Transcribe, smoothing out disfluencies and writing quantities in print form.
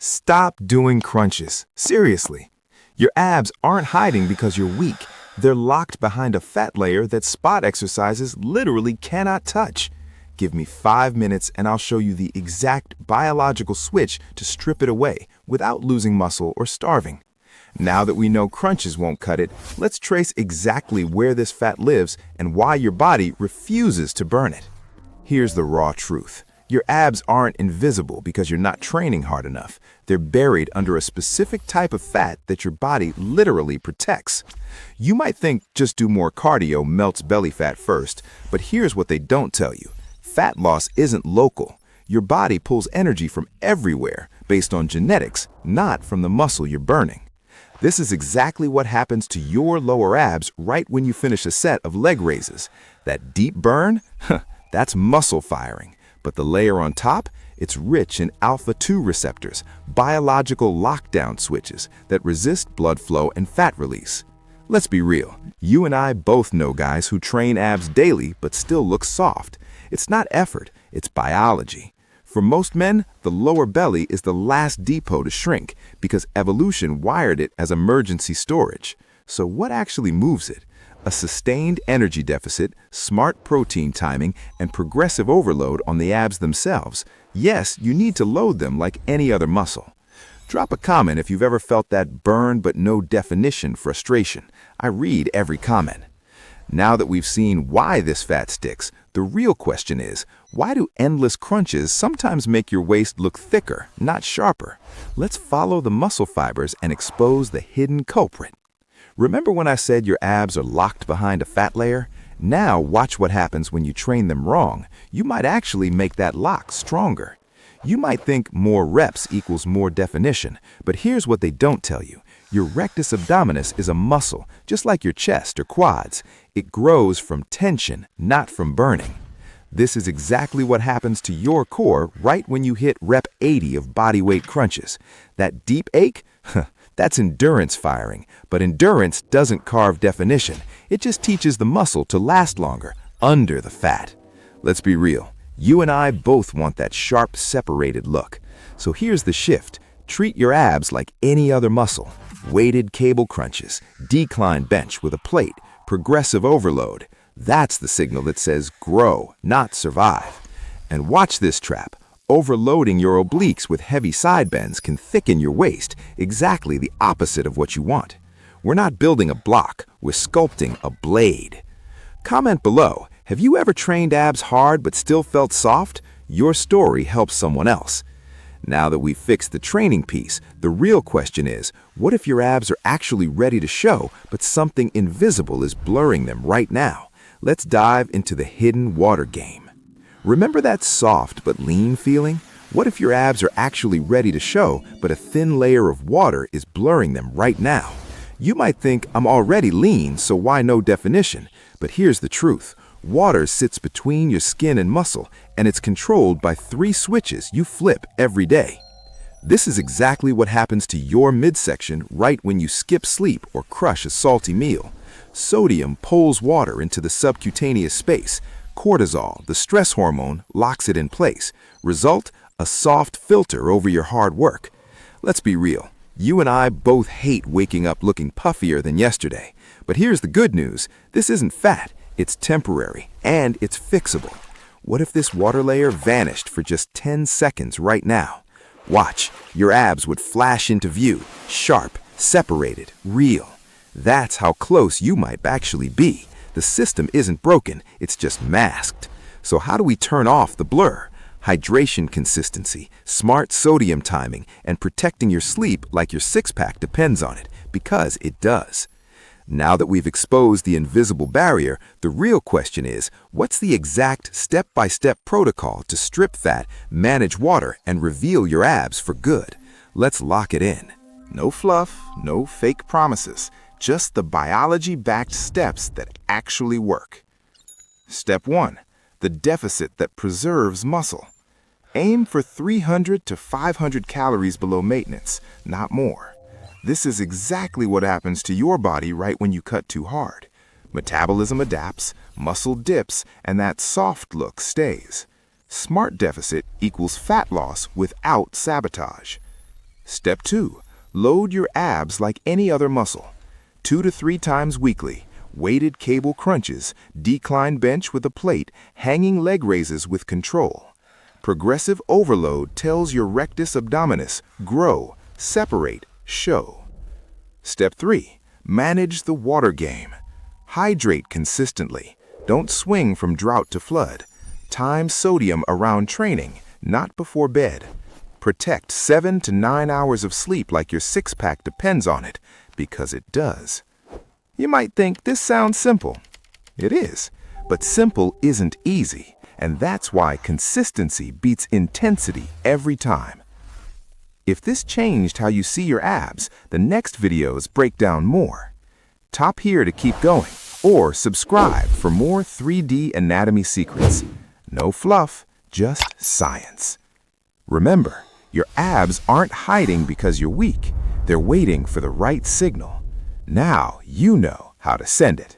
Stop doing crunches. Seriously. Your abs aren't hiding because you're weak. They're locked behind a fat layer that spot exercises literally cannot touch. Give me 5 minutes and I'll show you the exact biological switch to strip it away without losing muscle or starving. Now that we know crunches won't cut it, let's trace exactly where this fat lives and why your body refuses to burn it. Here's the raw truth. Your abs aren't invisible because you're not training hard enough. They're buried under a specific type of fat that your body literally protects. You might think just do more cardio melts belly fat first, but here's what they don't tell you. Fat loss isn't local. Your body pulls energy from everywhere based on genetics, not from the muscle you're burning. This is exactly what happens to your lower abs right when you finish a set of leg raises. That deep burn? That's muscle firing. But the layer on top, it's rich in alpha-2 receptors, biological lockdown switches that resist blood flow and fat release. Let's be real. You and I both know guys who train abs daily but still look soft. It's not effort, it's biology. For most men, the lower belly is the last depot to shrink because evolution wired it as emergency storage. So what actually moves it? A sustained energy deficit, smart protein timing, and progressive overload on the abs themselves. Yes, you need to load them like any other muscle. Drop a comment if you've ever felt that burn but no definition frustration. I read every comment. Now that we've seen why this fat sticks, the real question is, why do endless crunches sometimes make your waist look thicker, not sharper? Let's follow the muscle fibers and expose the hidden culprit. Remember when I said your abs are locked behind a fat layer? Now watch what happens when you train them wrong. You might actually make that lock stronger. You might think more reps equals more definition, but here's what they don't tell you. Your rectus abdominis is a muscle, just like your chest or quads. It grows from tension, not from burning. This is exactly what happens to your core right when you hit rep 80 of bodyweight crunches. That deep ache? That's endurance firing, but endurance doesn't carve definition. It just teaches the muscle to last longer, under the fat. Let's be real. You and I both want that sharp, separated look. So here's the shift. Treat your abs like any other muscle. Weighted cable crunches, decline bench with a plate, progressive overload. That's the signal that says grow, not survive. And watch this trap. Overloading your obliques with heavy side bends can thicken your waist, exactly the opposite of what you want. We're not building a block, we're sculpting a blade. Comment below, have you ever trained abs hard but still felt soft? Your story helps someone else. Now that we've fixed the training piece, the real question is, what if your abs are actually ready to show, but something invisible is blurring them right now? Let's dive into the hidden water game. Remember that soft but lean feeling? What if your abs are actually ready to show, but a thin layer of water is blurring them right now? You might think, I'm already lean, so why no definition? But here's the truth. Water sits between your skin and muscle, and it's controlled by 3 switches you flip every day. This is exactly what happens to your midsection right when you skip sleep or crush a salty meal. Sodium pulls water into the subcutaneous space. Cortisol, the stress hormone, locks it in place. Result, a soft filter over your hard work. Let's be real. You and I both hate waking up looking puffier than yesterday. But here's the good news. This isn't fat. It's temporary, and it's fixable. What if this water layer vanished for just 10 seconds right now? Watch, your abs would flash into view, sharp, separated, real. That's how close you might actually be. The system isn't broken, it's just masked. So how do we turn off the blur? Hydration consistency, smart sodium timing, and protecting your sleep like your six-pack depends on it, because it does. Now that we've exposed the invisible barrier, the real question is, what's the exact step-by-step protocol to strip fat, manage water, and reveal your abs for good? Let's lock it in. No fluff, no fake promises. Just the biology-backed steps that actually work. Step 1. The deficit that preserves muscle. Aim for 300 to 500 calories below maintenance, not more. This is exactly what happens to your body right when you cut too hard. Metabolism adapts, muscle dips, and that soft look stays. Smart deficit equals fat loss without sabotage. Step 2. Load your abs like any other muscle. 2 to 3 times weekly. Weighted cable crunches, decline bench with a plate, hanging leg raises with control. Progressive overload tells your rectus abdominis, grow, separate, show. Step 3. Manage the water game. Hydrate consistently. Don't swing from drought to flood. Time sodium around training, not before bed. Protect 7 to 9 hours of sleep like your six-pack depends on it, because it does. You might think this sounds simple. It is, but simple isn't easy, and that's why consistency beats intensity every time. If this changed how you see your abs, the next videos break down more. Tap here to keep going, or subscribe for more 3D anatomy secrets. No fluff, just science. Remember, your abs aren't hiding because you're weak. They're waiting for the right signal. Now you know how to send it.